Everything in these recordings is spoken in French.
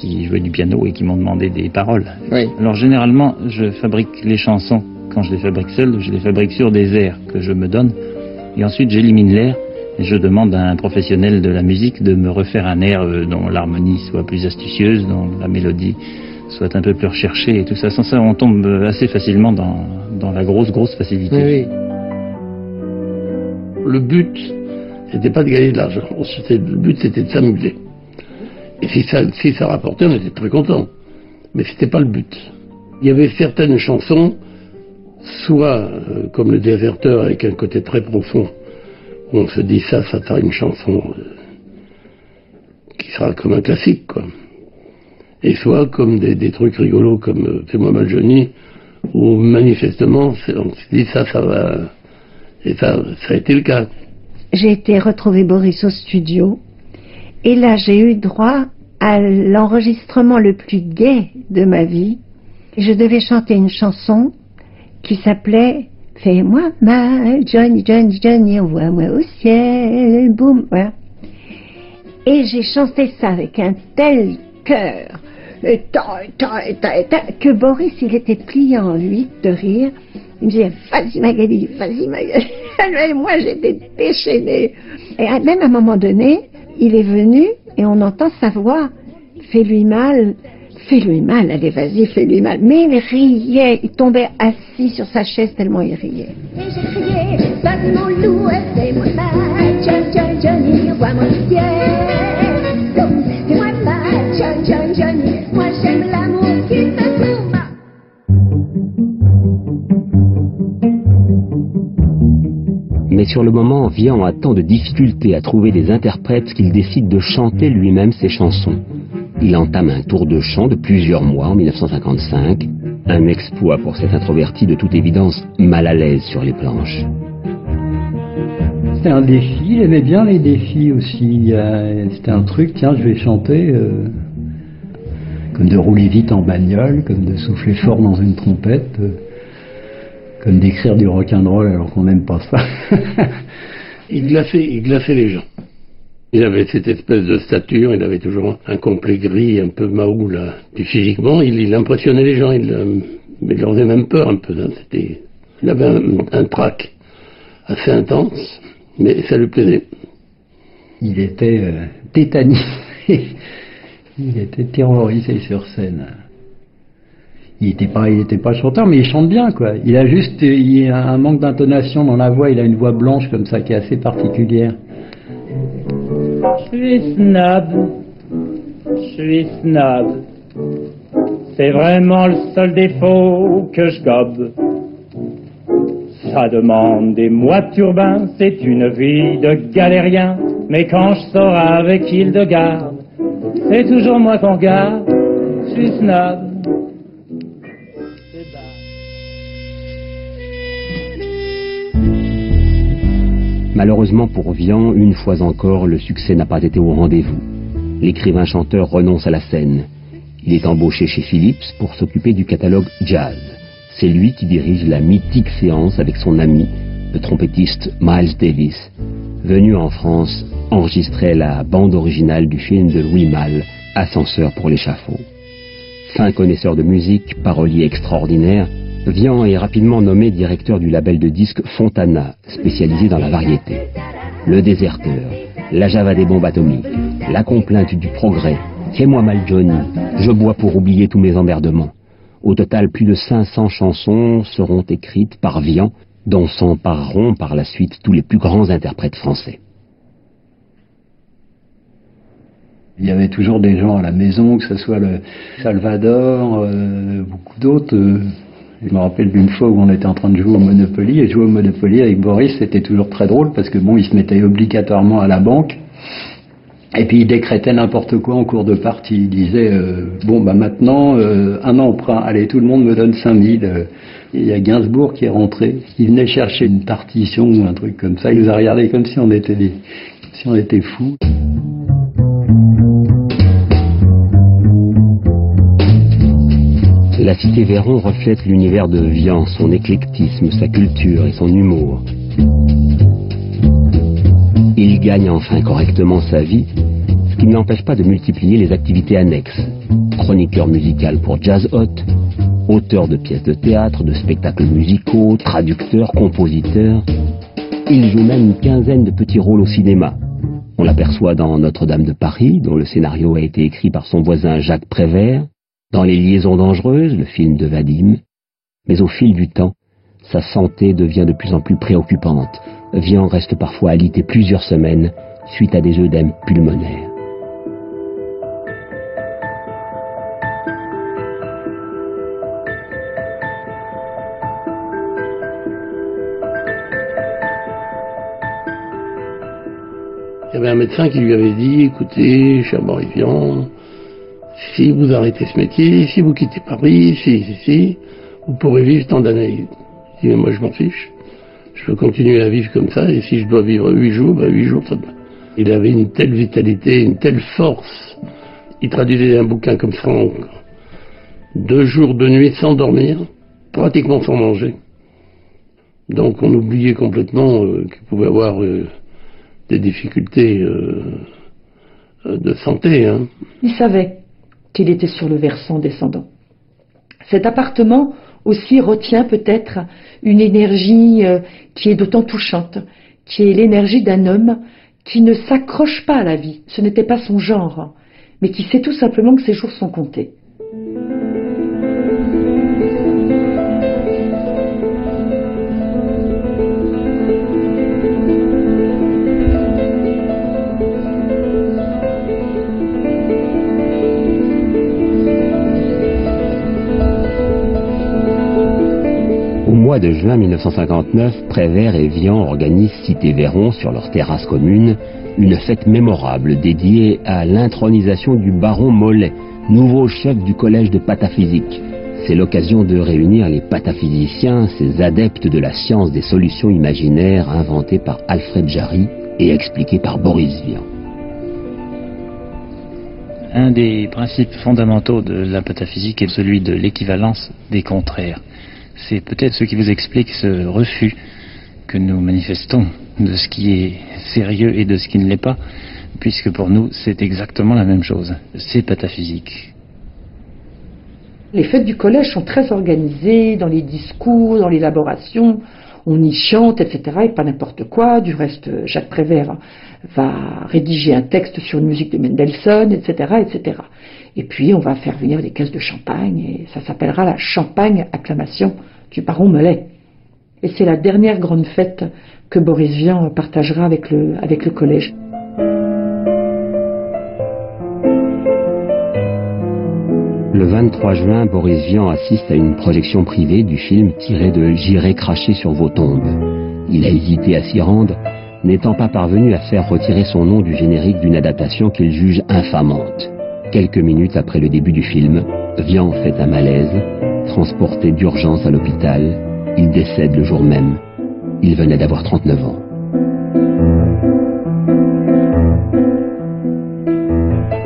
qui jouaient du piano et qui m'ont demandé des paroles. Oui. Alors généralement, je fabrique les chansons. Quand je les fabrique seul, je les fabrique sur des airs que je me donne. Et ensuite, j'élimine l'air et je demande à un professionnel de la musique de me refaire un air dont l'harmonie soit plus astucieuse, dont la mélodie soit un peu plus recherchée et tout ça. Sans ça, on tombe assez facilement dans la grosse facilité. Oui. Le but, c'était pas de gagner de l'argent. Le but, c'était de s'amuser. Et si ça rapportait, on était très contents. Mais c'était pas le but. Il y avait certaines chansons, soit comme Le Déserteur avec un côté très profond, où on se dit ça sera une chanson qui sera comme un classique, quoi. Et soit comme des trucs rigolos comme Fais-moi mal Johnny, où manifestement on se dit ça va. Et ça a été le cas. J'ai été retrouver Boris au studio, et là j'ai eu droit à l'enregistrement le plus gai de ma vie. Je devais chanter une chanson qui s'appelait Fais-moi mal, Johnny, Johnny, Johnny, envoie-moi au ciel, boum, voilà. Et j'ai chanté ça avec un tel cœur, que Boris, il était plié en 8 de rire. Il me disait, vas-y Magali, vas-y Magali. Et moi, j'étais déchaînée. Et même à un moment donné, il est venu et on entend sa voix. Fais-lui mal, allez vas-y, fais-lui mal. Mais il riait, il tombait assis sur sa chaise tellement il riait. Et j'ai crié, vas-y mon loup, fais-moi mal, John, Johnny, envoie-moi au ciel. Fais-moi mal, John, Johnny, moi j'aime l'amour qui me fait mal. Mais sur le moment, Vian a tant de difficultés à trouver des interprètes qu'il décide de chanter lui-même ses chansons. Il entame un tour de chant de plusieurs mois en 1955, un exploit pour cet introverti de toute évidence mal à l'aise sur les planches. C'était un défi, il aimait bien les défis aussi. C'était un truc, tiens, je vais chanter comme de rouler vite en bagnole, comme de souffler fort dans une trompette, comme d'écrire du rock'n'roll alors qu'on n'aime pas ça. Il glaçait les gens. Il avait cette espèce de stature, il avait toujours un complet gris, un peu maou là. Puis physiquement, il impressionnait les gens, il leur faisait même peur un peu. Hein. Il avait un trac assez intense, mais ça lui plaisait. Il était tétanisé, il était terrorisé sur scène. Il était pas chanteur, mais il chante bien, quoi. Il a un manque d'intonation dans la voix, il a une voix blanche comme ça qui est assez particulière. Je suis snob, c'est vraiment le seul défaut que je gobe. Ça demande des mois de turbin, c'est une vie de galérien, mais quand je sors avec Hildegarde, c'est toujours moi qu'on regarde, je suis snob. Malheureusement pour Vian, une fois encore, le succès n'a pas été au rendez-vous. L'écrivain-chanteur renonce à la scène. Il est embauché chez Philips pour s'occuper du catalogue jazz. C'est lui qui dirige la mythique séance avec son ami, le trompettiste Miles Davis, venu en France enregistrer la bande originale du film de Louis Malle, Ascenseur pour l'échafaud. Fin connaisseur de musique, parolier extraordinaire, Vian est rapidement nommé directeur du label de disques Fontana, spécialisé dans la variété. Le Déserteur, La Java des bombes atomiques, La complainte du progrès, Fais-moi mal Johnny, Je bois pour oublier tous mes emmerdements. Au total, plus de 500 chansons seront écrites par Vian, dont s'empareront par la suite tous les plus grands interprètes français. Il y avait toujours des gens à la maison, que ce soit le Salvador, beaucoup d'autres. Je me rappelle d'une fois où on était en train de jouer au Monopoly, et jouer au Monopoly avec Boris, c'était toujours très drôle, parce que bon, il se mettait obligatoirement à la banque, et puis il décrétait n'importe quoi en cours de partie. Il disait, bon, bah maintenant, un emprunt, allez, tout le monde me donne 5000. Il y a Gainsbourg qui est rentré, il venait chercher une partition ou un truc comme ça, il nous a regardé comme si on était fous. La cité Véron reflète l'univers de Vian, son éclectisme, sa culture et son humour. Il gagne enfin correctement sa vie, qui ne l'empêche pas de multiplier les activités annexes. Chroniqueur musical pour Jazz Hot, auteur de pièces de théâtre, de spectacles musicaux, traducteur, compositeur. Il joue même une quinzaine de petits rôles au cinéma. On l'aperçoit dans Notre-Dame de Paris, dont le scénario a été écrit par son voisin Jacques Prévert, dans Les Liaisons dangereuses, le film de Vadim. Mais au fil du temps, sa santé devient de plus en plus préoccupante. Vian reste parfois alité plusieurs semaines suite à des œdèmes pulmonaires. Il y avait un médecin qui lui avait dit, écoutez, cher Boris Vian, si vous arrêtez ce métier, si vous quittez Paris, si, vous pourrez vivre tant d'années. Il dit, mais moi je m'en fiche. Je peux continuer à vivre comme ça, et si je dois vivre 8 jours, 8 jours ça me va. Il avait une telle vitalité, une telle force. Il traduisait un bouquin comme ça en 2 jours, 2 nuits sans dormir, pratiquement sans manger. Donc on oubliait complètement qu'il pouvait avoir des difficultés de santé. Hein. Il savait qu'il était sur le versant descendant. Cet appartement aussi retient peut-être une énergie qui est d'autant touchante, qui est l'énergie d'un homme qui ne s'accroche pas à la vie. Ce n'était pas son genre, mais qui sait tout simplement que ses jours sont comptés. Au mois de juin 1959, Prévert et Vian organisent Cité Véron, sur leur terrasse commune, une fête mémorable dédiée à l'intronisation du baron Mollet, nouveau chef du collège de pataphysique. C'est l'occasion de réunir les pataphysiciens, ces adeptes de la science des solutions imaginaires inventées par Alfred Jarry et expliquées par Boris Vian. Un des principes fondamentaux de la pataphysique est celui de l'équivalence des contraires. C'est peut-être ce qui vous explique ce refus que nous manifestons de ce qui est sérieux et de ce qui ne l'est pas, puisque pour nous c'est exactement la même chose. C'est pataphysique. Les fêtes du collège sont très organisées dans les discours, dans l'élaboration. On y chante, etc. et pas n'importe quoi. Du reste, Jacques Prévert va rédiger un texte sur une musique de Mendelssohn, etc., etc. Et puis, on va faire venir des caisses de champagne et ça s'appellera la champagne acclamation du baron Mollet. Et c'est la dernière grande fête que Boris Vian partagera avec le collège. Le 23 juin, Boris Vian assiste à une projection privée du film tiré de J'irai cracher sur vos tombes. Il a hésité à s'y rendre, n'étant pas parvenu à faire retirer son nom du générique d'une adaptation qu'il juge infamante. Quelques minutes après le début du film, Vian fait un malaise, transporté d'urgence à l'hôpital. Il décède le jour même. Il venait d'avoir 39 ans.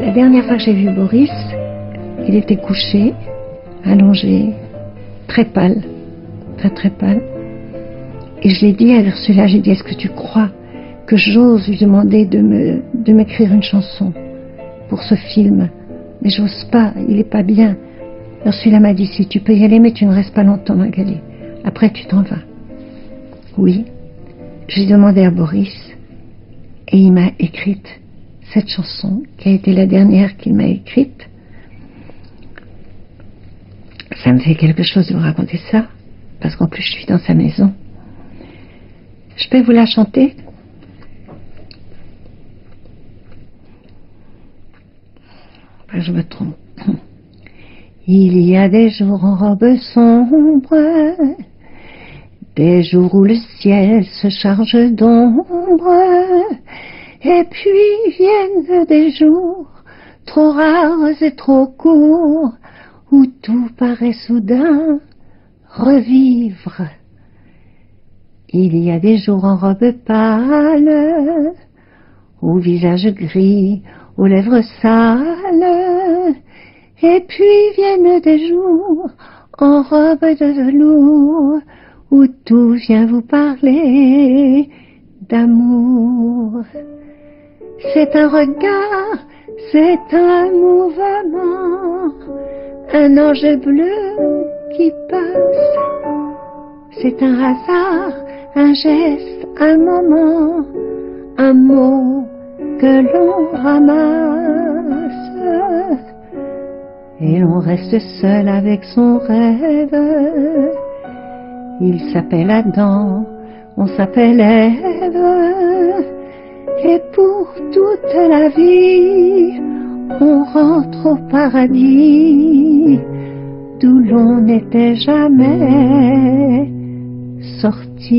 La dernière fois que j'ai vu Boris, il était couché, allongé, très pâle, très pâle. Et je l'ai dit à Ursula, j'ai dit, est-ce que tu crois que j'ose lui demander de m'écrire une chanson pour ce film? Mais j'ose pas, il est pas bien. Ursula m'a dit, si tu peux y aller, mais tu ne restes pas longtemps, Magali. Après, tu t'en vas. Oui, j'ai demandé à Boris, et il m'a écrite cette chanson, qui a été la dernière qu'il m'a écrite. Ça me fait quelque chose de vous raconter ça, parce qu'en plus je suis dans sa maison. Je peux vous la chanter? Enfin, je me trompe. Il y a des jours en robe sombre, des jours où le ciel se charge d'ombre, et puis viennent des jours trop rares et trop courts, où tout paraît soudain revivre. Il y a des jours en robe pâle, au visage gris, aux lèvres sales, et puis viennent des jours en robe de velours, où tout vient vous parler d'amour. C'est un regard, C'est un mouvement, un ange bleu qui passe. C'est un hasard, un geste, un moment, un mot que l'on ramasse. Et l'on reste seul avec son rêve. Il s'appelle Adam, on s'appelle Ève. Et pour toute la vie, on rentre au paradis, d'où l'on n'était jamais sorti.